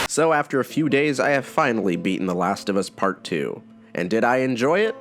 So after a few days, I have finally beaten The Last of Us Part 2. And did I enjoy it?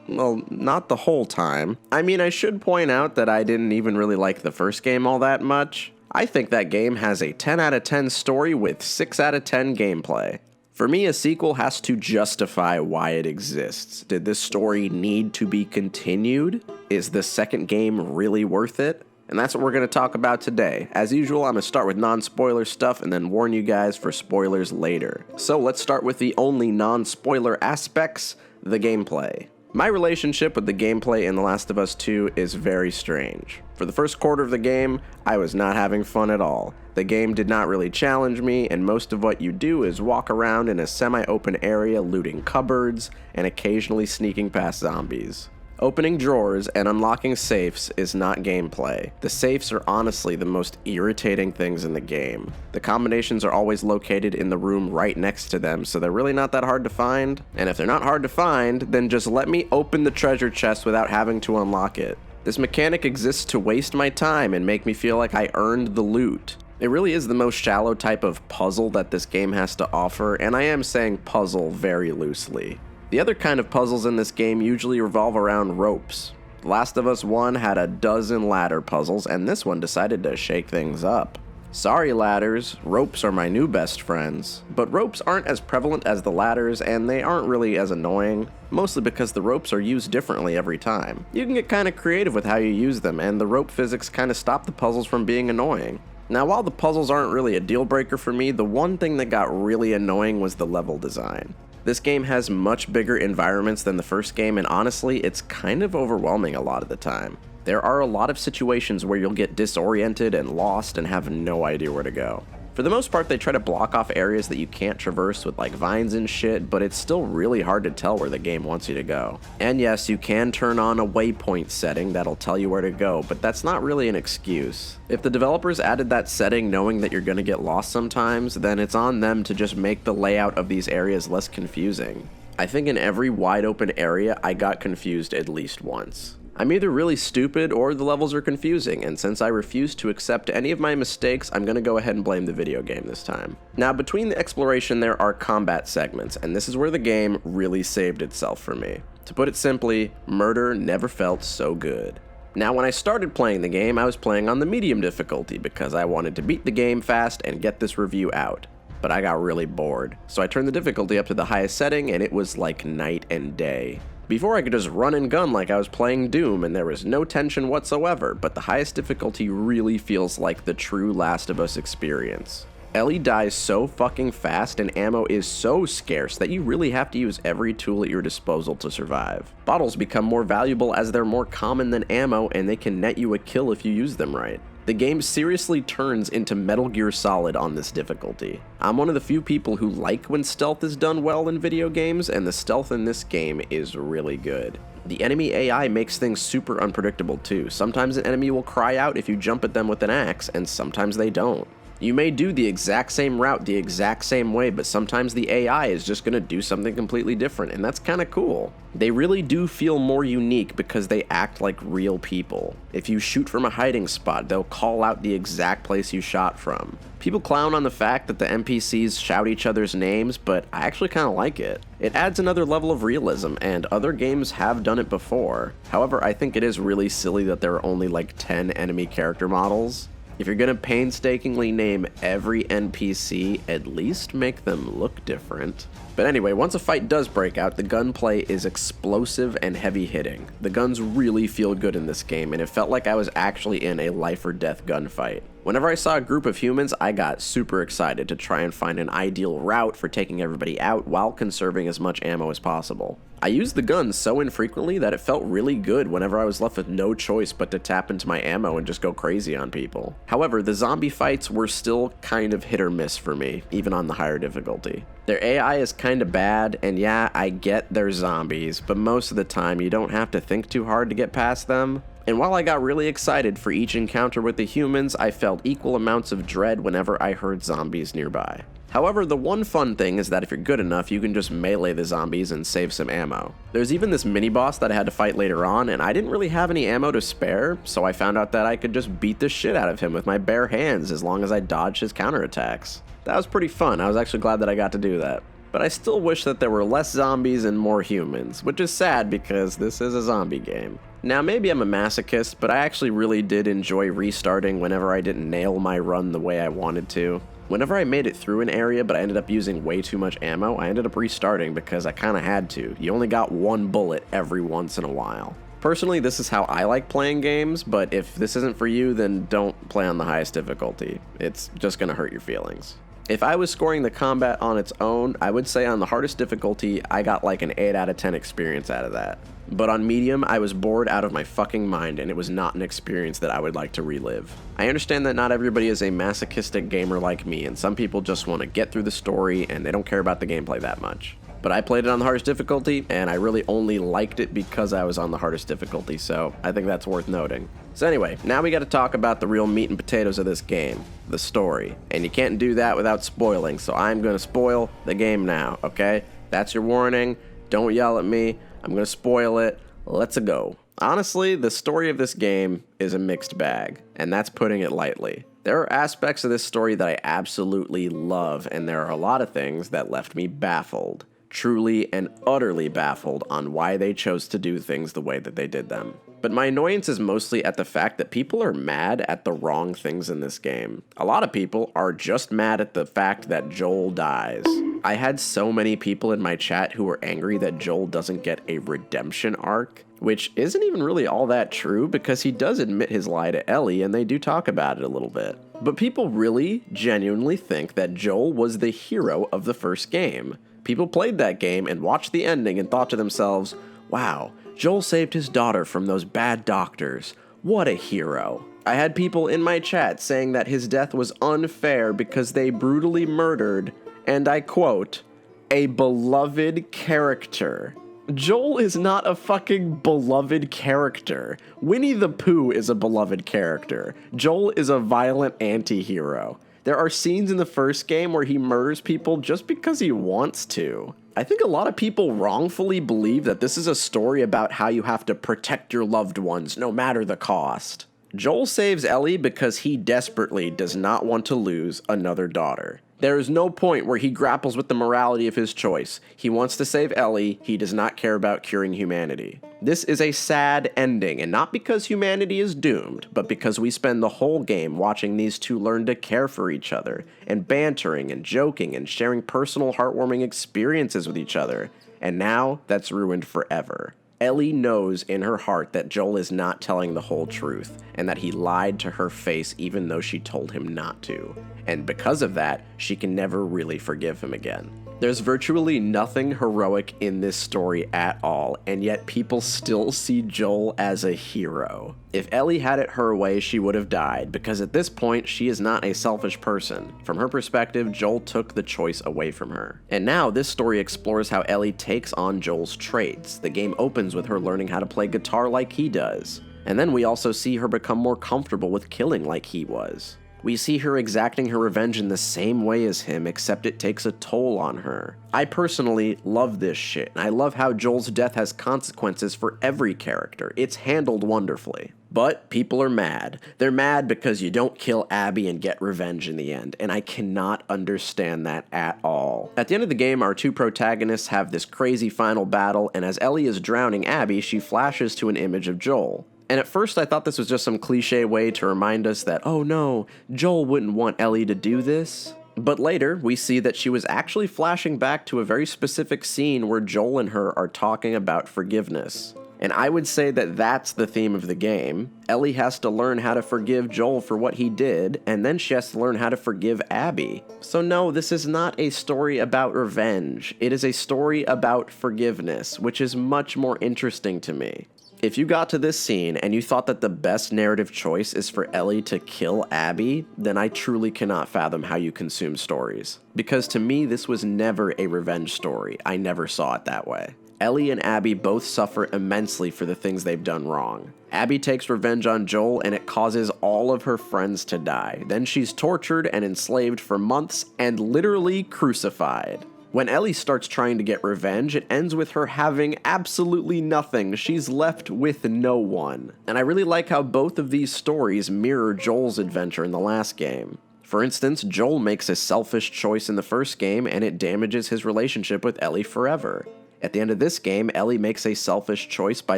Well, not the whole time. I mean, I should point out that I didn't even really like the first game all that much. I think that game has a 10 out of 10 story with 6 out of 10 gameplay. For me, a sequel has to justify why it exists. Did this story need to be continued? Is the second game really worth it? And that's what we're going to talk about today. As usual, I'm going to start with non-spoiler stuff and then warn you guys for spoilers later. So let's start with the only non-spoiler aspects, the gameplay. My relationship with the gameplay in The Last of Us 2 is very strange. For the first quarter of the game, I was not having fun at all. The game did not really challenge me, and most of what you do is walk around in a semi-open area looting cupboards and occasionally sneaking past zombies. Opening drawers and unlocking safes is not gameplay. The safes are honestly the most irritating things in the game. The combinations are always located in the room right next to them, so they're really not that hard to find. And if they're not hard to find, then just let me open the treasure chest without having to unlock it. This mechanic exists to waste my time and make me feel like I earned the loot. It really is the most shallow type of puzzle that this game has to offer, and I am saying puzzle very loosely. The other kind of puzzles in this game usually revolve around ropes. The Last of Us 1 had a dozen ladder puzzles, and this one decided to shake things up. Sorry ladders, ropes are my new best friends. But ropes aren't as prevalent as the ladders, and they aren't really as annoying, mostly because the ropes are used differently every time. You can get kinda creative with how you use them, and the rope physics kinda stop the puzzles from being annoying. Now, while the puzzles aren't really a deal breaker for me, the one thing that got really annoying was the level design. This game has much bigger environments than the first game, and honestly, it's kind of overwhelming a lot of the time. There are a lot of situations where you'll get disoriented and lost and have no idea where to go. For the most part, they try to block off areas that you can't traverse with like vines and shit, but it's still really hard to tell where the game wants you to go. And yes, you can turn on a waypoint setting that'll tell you where to go, but that's not really an excuse. If the developers added that setting knowing that you're gonna get lost sometimes, then it's on them to just make the layout of these areas less confusing. I think in every wide open area, I got confused at least once. I'm either really stupid or the levels are confusing, and since I refuse to accept any of my mistakes, I'm gonna go ahead and blame the video game this time. Now, between the exploration, there are combat segments, and this is where the game really saved itself for me. To put it simply, murder never felt so good. Now, when I started playing the game, I was playing on the medium difficulty because I wanted to beat the game fast and get this review out. But I got really bored, so I turned the difficulty up to the highest setting, and it was like night and day. Before I could just run and gun like I was playing Doom and there was no tension whatsoever, but the highest difficulty really feels like the true Last of Us experience. Ellie dies so fucking fast and ammo is so scarce that you really have to use every tool at your disposal to survive. Bottles become more valuable as they're more common than ammo and they can net you a kill if you use them right. The game seriously turns into Metal Gear Solid on this difficulty. I'm one of the few people who like when stealth is done well in video games, and the stealth in this game is really good. The enemy AI makes things super unpredictable too. Sometimes an enemy will cry out if you jump at them with an axe, and sometimes they don't. You may do the exact same route the exact same way, but sometimes the AI is just gonna do something completely different, and that's kinda cool. They really do feel more unique because they act like real people. If you shoot from a hiding spot, they'll call out the exact place you shot from. People clown on the fact that the NPCs shout each other's names, but I actually kinda like it. It adds another level of realism, and other games have done it before. However, I think it is really silly that there are only like 10 enemy character models. If you're gonna painstakingly name every NPC, at least make them look different. But anyway, once a fight does break out, the gunplay is explosive and heavy hitting. The guns really feel good in this game, and it felt like I was actually in a life or death gunfight. Whenever I saw a group of humans, I got super excited to try and find an ideal route for taking everybody out while conserving as much ammo as possible. I used the guns so infrequently that it felt really good whenever I was left with no choice but to tap into my ammo and just go crazy on people. However, the zombie fights were still kind of hit or miss for me, even on the higher difficulty. Their AI is kinda bad, and yeah, I get they're zombies, but most of the time you don't have to think too hard to get past them. And while I got really excited for each encounter with the humans, I felt equal amounts of dread whenever I heard zombies nearby. However, the one fun thing is that if you're good enough, you can just melee the zombies and save some ammo. There's even this mini-boss that I had to fight later on, and I didn't really have any ammo to spare, so I found out that I could just beat the shit out of him with my bare hands as long as I dodged his counterattacks. That was pretty fun. I was actually glad that I got to do that. But I still wish that there were less zombies and more humans, which is sad because this is a zombie game. Now, maybe I'm a masochist, but I actually really did enjoy restarting whenever I didn't nail my run the way I wanted to. Whenever I made it through an area but I ended up using way too much ammo, I ended up restarting because I kind of had to. You only got one bullet every once in a while. Personally, this is how I like playing games, but if this isn't for you, then don't play on the highest difficulty. It's just gonna hurt your feelings. If I was scoring the combat on its own, I would say on the hardest difficulty, I got like an 8 out of 10 experience out of that. But on medium, I was bored out of my fucking mind, and it was not an experience that I would like to relive. I understand that not everybody is a masochistic gamer like me, and some people just want to get through the story and they don't care about the gameplay that much. But I played it on the hardest difficulty, and I really only liked it because I was on the hardest difficulty, so I think that's worth noting. So anyway, now we gotta talk about the real meat and potatoes of this game, the story. And you can't do that without spoiling, so I'm gonna spoil the game now, okay? That's your warning. Don't yell at me. I'm gonna spoil it. Let's go. Honestly, the story of this game is a mixed bag, and that's putting it lightly. There are aspects of this story that I absolutely love, and there are a lot of things that left me baffled. Truly and utterly baffled on why they chose to do things the way that they did them. But my annoyance is mostly at the fact that people are mad at the wrong things in this game. A lot of people are just mad at the fact that Joel dies. I had so many people in my chat who were angry that Joel doesn't get a redemption arc, which isn't even really all that true because he does admit his lie to Ellie and they do talk about it a little bit. But people really genuinely think that Joel was the hero of the first game. People played that game and watched the ending and thought to themselves, wow, Joel saved his daughter from those bad doctors. What a hero. I had people in my chat saying that his death was unfair because they brutally murdered, and I quote, a beloved character. Joel is not a fucking beloved character. Winnie the Pooh is a beloved character. Joel is a violent anti-hero. There are scenes in the first game where he murders people just because he wants to. I think a lot of people wrongfully believe that this is a story about how you have to protect your loved ones no matter the cost. Joel saves Ellie because he desperately does not want to lose another daughter. There is no point where he grapples with the morality of his choice. He wants to save Ellie, he does not care about curing humanity. This is a sad ending, and not because humanity is doomed, but because we spend the whole game watching these two learn to care for each other, and bantering and joking and sharing personal heartwarming experiences with each other. And now, that's ruined forever. Ellie knows in her heart that Joel is not telling the whole truth, and that he lied to her face even though she told him not to. And because of that, she can never really forgive him again. There's virtually nothing heroic in this story at all, and yet people still see Joel as a hero. If Ellie had it her way, she would have died, because at this point, she is not a selfish person. From her perspective, Joel took the choice away from her. And now, this story explores how Ellie takes on Joel's traits. The game opens with her learning how to play guitar like he does. And then we also see her become more comfortable with killing like he was. We see her exacting her revenge in the same way as him, except it takes a toll on her. I personally love this shit, and I love how Joel's death has consequences for every character. It's handled wonderfully. But people are mad. They're mad because you don't kill Abby and get revenge in the end, and I cannot understand that at all. At the end of the game, our two protagonists have this crazy final battle, and as Ellie is drowning Abby, she flashes to an image of Joel. And at first I thought this was just some cliche way to remind us that, oh no, Joel wouldn't want Ellie to do this. But later, we see that she was actually flashing back to a very specific scene where Joel and her are talking about forgiveness. And I would say that that's the theme of the game. Ellie has to learn how to forgive Joel for what he did, and then she has to learn how to forgive Abby. So no, this is not a story about revenge. It is a story about forgiveness, which is much more interesting to me. If you got to this scene and you thought that the best narrative choice is for Ellie to kill Abby, then I truly cannot fathom how you consume stories. Because to me, this was never a revenge story. I never saw it that way. Ellie and Abby both suffer immensely for the things they've done wrong. Abby takes revenge on Joel and it causes all of her friends to die. Then she's tortured and enslaved for months and literally crucified. When Ellie starts trying to get revenge, it ends with her having absolutely nothing. She's left with no one. And I really like how both of these stories mirror Joel's adventure in the last game. For instance, Joel makes a selfish choice in the first game and it damages his relationship with Ellie forever. At the end of this game, Ellie makes a selfish choice by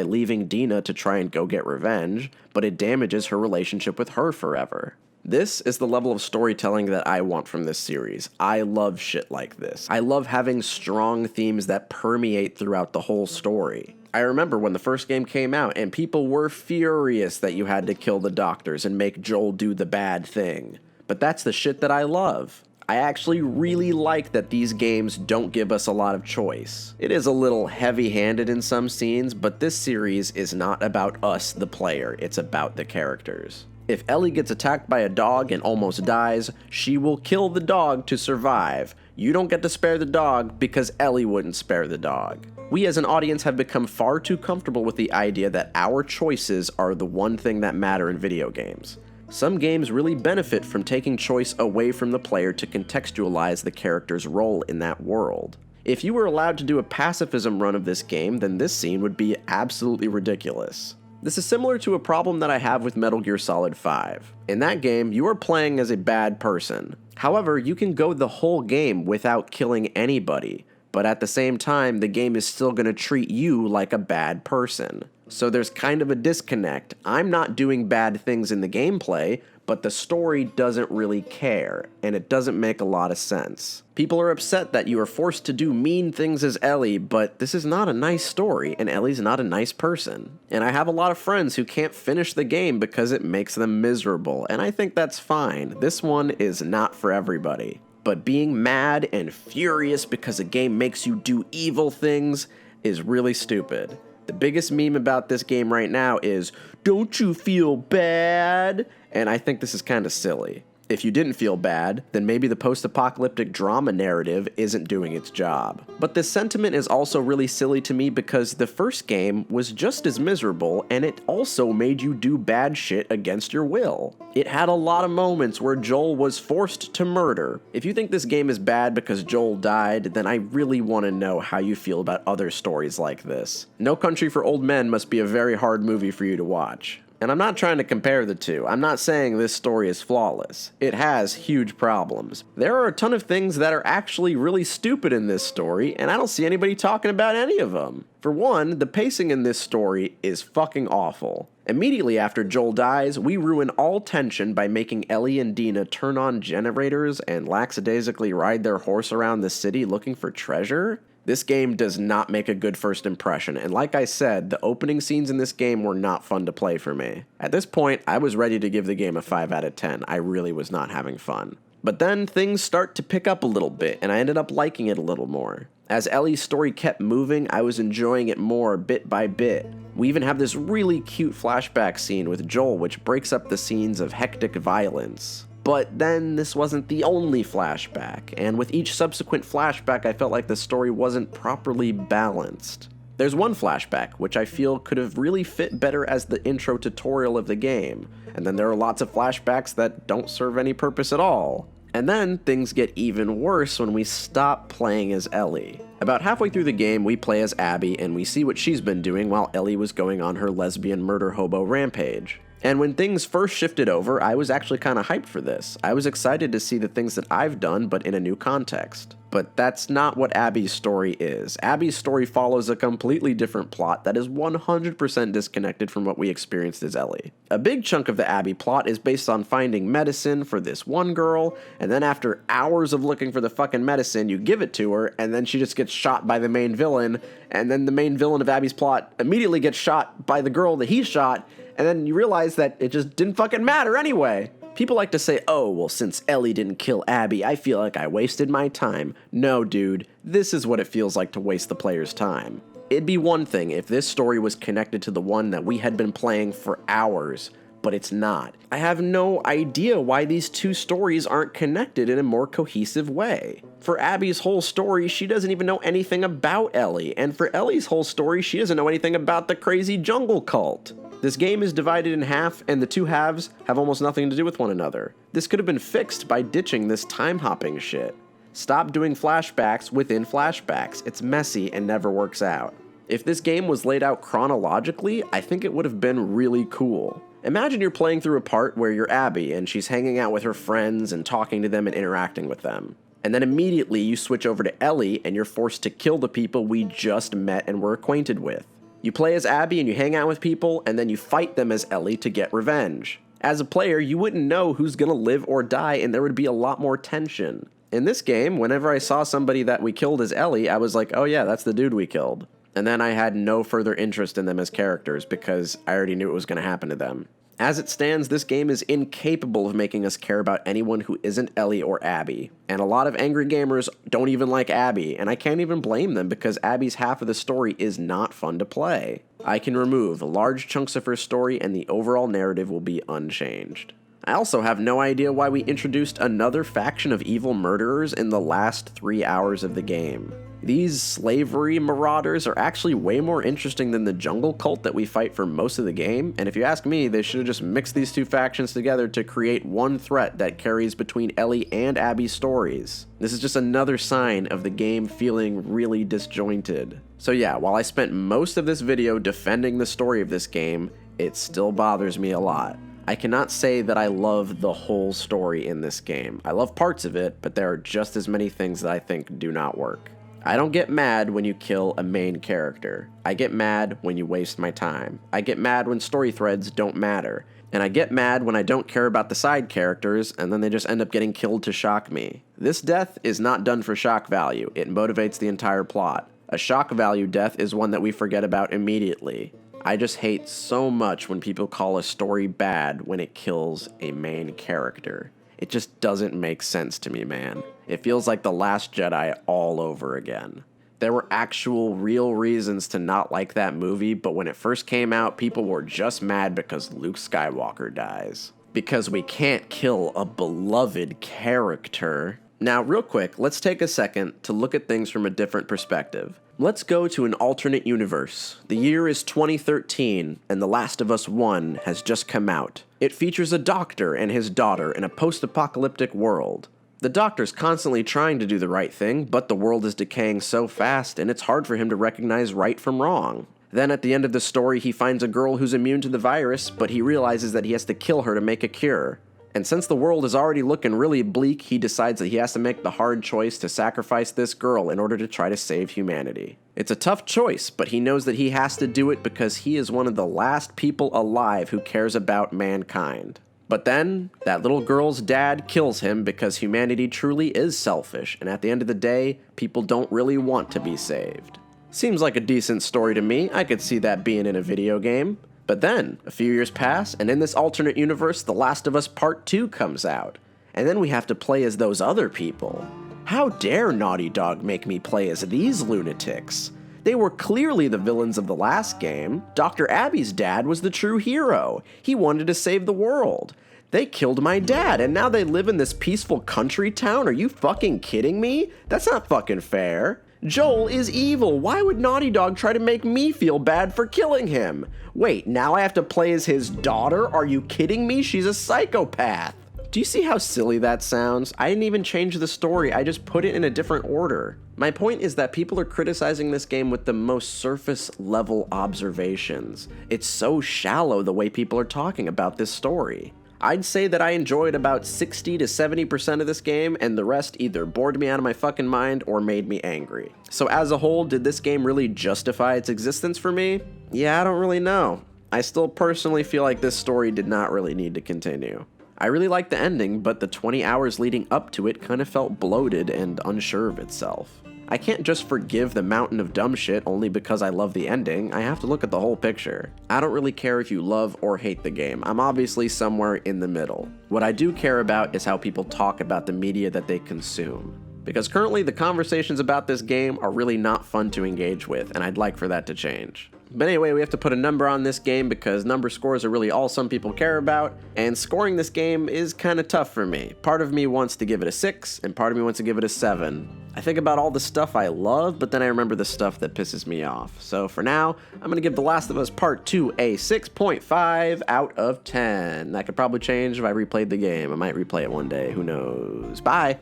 leaving Dina to try and go get revenge, but it damages her relationship with her forever. This is the level of storytelling that I want from this series. I love shit like this. I love having strong themes that permeate throughout the whole story. I remember when the first game came out and people were furious that you had to kill the doctors and make Joel do the bad thing. But that's the shit that I love. I actually really like that these games don't give us a lot of choice. It is a little heavy-handed in some scenes, but this series is not about us, the player. It's about the characters. If Ellie gets attacked by a dog and almost dies, she will kill the dog to survive. You don't get to spare the dog because Ellie wouldn't spare the dog. We as an audience have become far too comfortable with the idea that our choices are the one thing that matter in video games. Some games really benefit from taking choice away from the player to contextualize the character's role in that world. If you were allowed to do a pacifism run of this game, then this scene would be absolutely ridiculous. This is similar to a problem that I have with Metal Gear Solid 5. In that game, you are playing as a bad person. However, you can go the whole game without killing anybody, but at the same time, the game is still going to treat you like a bad person. So there's kind of a disconnect. I'm not doing bad things in the gameplay, but the story doesn't really care, and it doesn't make a lot of sense. People are upset that you are forced to do mean things as Ellie, but this is not a nice story, and Ellie's not a nice person. And I have a lot of friends who can't finish the game because it makes them miserable, and I think that's fine. This one is not for everybody. But being mad and furious because a game makes you do evil things is really stupid. The biggest meme about this game right now is, "Don't you feel bad?" And I think this is kind of silly. If you didn't feel bad, then maybe the post-apocalyptic drama narrative isn't doing its job. But this sentiment is also really silly to me because the first game was just as miserable, and it also made you do bad shit against your will. It had a lot of moments where Joel was forced to murder. If you think this game is bad because Joel died, then I really want to know how you feel about other stories like this. No Country for Old Men must be a very hard movie for you to watch. And I'm not trying to compare the two. I'm not saying this story is flawless. It has huge problems. There are a ton of things that are actually really stupid in this story, and I don't see anybody talking about any of them. For one, the pacing in this story is fucking awful. Immediately after Joel dies, we ruin all tension by making Ellie and Dina turn on generators and lackadaisically ride their horse around the city looking for treasure. This game does not make a good first impression, and like I said, the opening scenes in this game were not fun to play for me. At this point, I was ready to give the game a 5 out of 10. I really was not having fun. But then things start to pick up a little bit, and I ended up liking it a little more. As Ellie's story kept moving, I was enjoying it more bit by bit. We even have this really cute flashback scene with Joel, which breaks up the scenes of hectic violence. But then this wasn't the only flashback, and with each subsequent flashback I felt like the story wasn't properly balanced. There's one flashback, which I feel could have really fit better as the intro tutorial of the game, and then there are lots of flashbacks that don't serve any purpose at all. And then things get even worse when we stop playing as Ellie. About halfway through the game, we play as Abby and we see what she's been doing while Ellie was going on her lesbian murder hobo rampage. And when things first shifted over, I was actually kind of hyped for this. I was excited to see the things that I've done, but in a new context. But that's not what Abby's story is. Abby's story follows a completely different plot that is 100% disconnected from what we experienced as Ellie. A big chunk of the Abby plot is based on finding medicine for this one girl, and then after hours of looking for the fucking medicine, you give it to her, and then she just gets shot by the main villain, and then the main villain of Abby's plot immediately gets shot by the girl that he shot, and then you realize that it just didn't fucking matter anyway. People like to say, oh, well, since Ellie didn't kill Abby, I feel like I wasted my time. No, dude, this is what it feels like to waste the player's time. It'd be one thing if this story was connected to the one that we had been playing for hours, but it's not. I have no idea why these two stories aren't connected in a more cohesive way. For Abby's whole story, she doesn't even know anything about Ellie, and for Ellie's whole story, she doesn't know anything about the crazy jungle cult. This game is divided in half, and the two halves have almost nothing to do with one another. This could have been fixed by ditching this time-hopping shit. Stop doing flashbacks within flashbacks. It's messy and never works out. If this game was laid out chronologically, I think it would have been really cool. Imagine you're playing through a part where you're Abby and she's hanging out with her friends and talking to them and interacting with them. And then immediately you switch over to Ellie and you're forced to kill the people we just met and were acquainted with. You play as Abby and you hang out with people, and then you fight them as Ellie to get revenge. As a player, you wouldn't know who's gonna live or die, and there would be a lot more tension. In this game, whenever I saw somebody that we killed as Ellie, I was like, oh yeah, that's the dude we killed. And then I had no further interest in them as characters because I already knew what was gonna happen to them. As it stands, this game is incapable of making us care about anyone who isn't Ellie or Abby. And a lot of angry gamers don't even like Abby, and I can't even blame them because Abby's half of the story is not fun to play. I can remove large chunks of her story and the overall narrative will be unchanged. I also have no idea why we introduced another faction of evil murderers in the last 3 hours of the game. These slavery marauders are actually way more interesting than the jungle cult that we fight for most of the game, and if you ask me, they should have just mixed these two factions together to create one threat that carries between Ellie and Abby's stories. This is just another sign of the game feeling really disjointed. So yeah, while I spent most of this video defending the story of this game, it still bothers me a lot. I cannot say that I love the whole story in this game. I love parts of it, but there are just as many things that I think do not work. I don't get mad when you kill a main character. I get mad when you waste my time. I get mad when story threads don't matter. And I get mad when I don't care about the side characters and then they just end up getting killed to shock me. This death is not done for shock value. It motivates the entire plot. A shock value death is one that we forget about immediately. I just hate so much when people call a story bad when it kills a main character. It just doesn't make sense to me, man. It feels like The Last Jedi all over again. There were actual real reasons to not like that movie, but when it first came out, people were just mad because Luke Skywalker dies. Because we can't kill a beloved character. Now, real quick, let's take a second to look at things from a different perspective. Let's go to an alternate universe. The year is 2013, and The Last of Us 1 has just come out. It features a doctor and his daughter in a post-apocalyptic world. The doctor's constantly trying to do the right thing, but the world is decaying so fast, and it's hard for him to recognize right from wrong. Then at the end of the story, he finds a girl who's immune to the virus, but he realizes that he has to kill her to make a cure. And since the world is already looking really bleak, he decides that he has to make the hard choice to sacrifice this girl in order to try to save humanity. It's a tough choice, but he knows that he has to do it because he is one of the last people alive who cares about mankind. But then, that little girl's dad kills him because humanity truly is selfish, and at the end of the day, people don't really want to be saved. Seems like a decent story to me. I could see that being in a video game. But then, a few years pass, and in this alternate universe, The Last of Us Part 2 comes out. And then we have to play as those other people. How dare Naughty Dog make me play as these lunatics? They were clearly the villains of the last game. Dr. Abby's dad was the true hero. He wanted to save the world. They killed my dad, and now they live in this peaceful country town? Are you fucking kidding me? That's not fucking fair. Joel is evil. Why would Naughty Dog try to make me feel bad for killing him? Wait, now I have to play as his daughter? Are you kidding me? She's a psychopath. Do you see how silly that sounds? I didn't even change the story, I just put it in a different order. My point is that people are criticizing this game with the most surface level observations. It's so shallow the way people are talking about this story. I'd say that I enjoyed about 60 to 70% of this game, and the rest either bored me out of my fucking mind or made me angry. So as a whole, did this game really justify its existence for me? Yeah, I don't really know. I still personally feel like this story did not really need to continue. I really liked the ending, but the 20 hours leading up to it kind of felt bloated and unsure of itself. I can't just forgive the mountain of dumb shit only because I love the ending. I have to look at the whole picture. I don't really care if you love or hate the game. I'm obviously somewhere in the middle. What I do care about is how people talk about the media that they consume. Because currently the conversations about this game are really not fun to engage with, and I'd like for that to change. But anyway, we have to put a number on this game because number scores are really all some people care about, and scoring this game is kind of tough for me. Part of me wants to give it a 6, and part of me wants to give it a 7. I think about all the stuff I love, but then I remember the stuff that pisses me off. So for now, I'm going to give The Last of Us Part 2 a 6.5 out of 10. That could probably change if I replayed the game. I might replay it one day, who knows. Bye!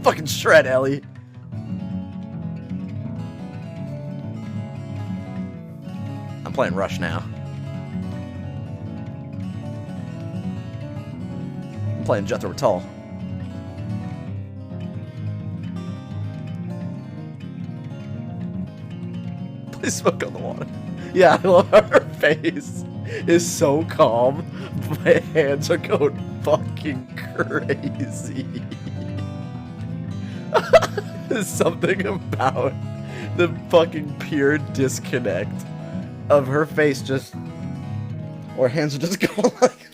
Fucking shred, Ellie. I'm playing Rush now. I'm playing Jethro Tull. Please smoke on the water. Yeah, I love her face. Is so calm. My hands are going fucking crazy. There's something about the fucking pure disconnect of her face just... Or hands are just going like...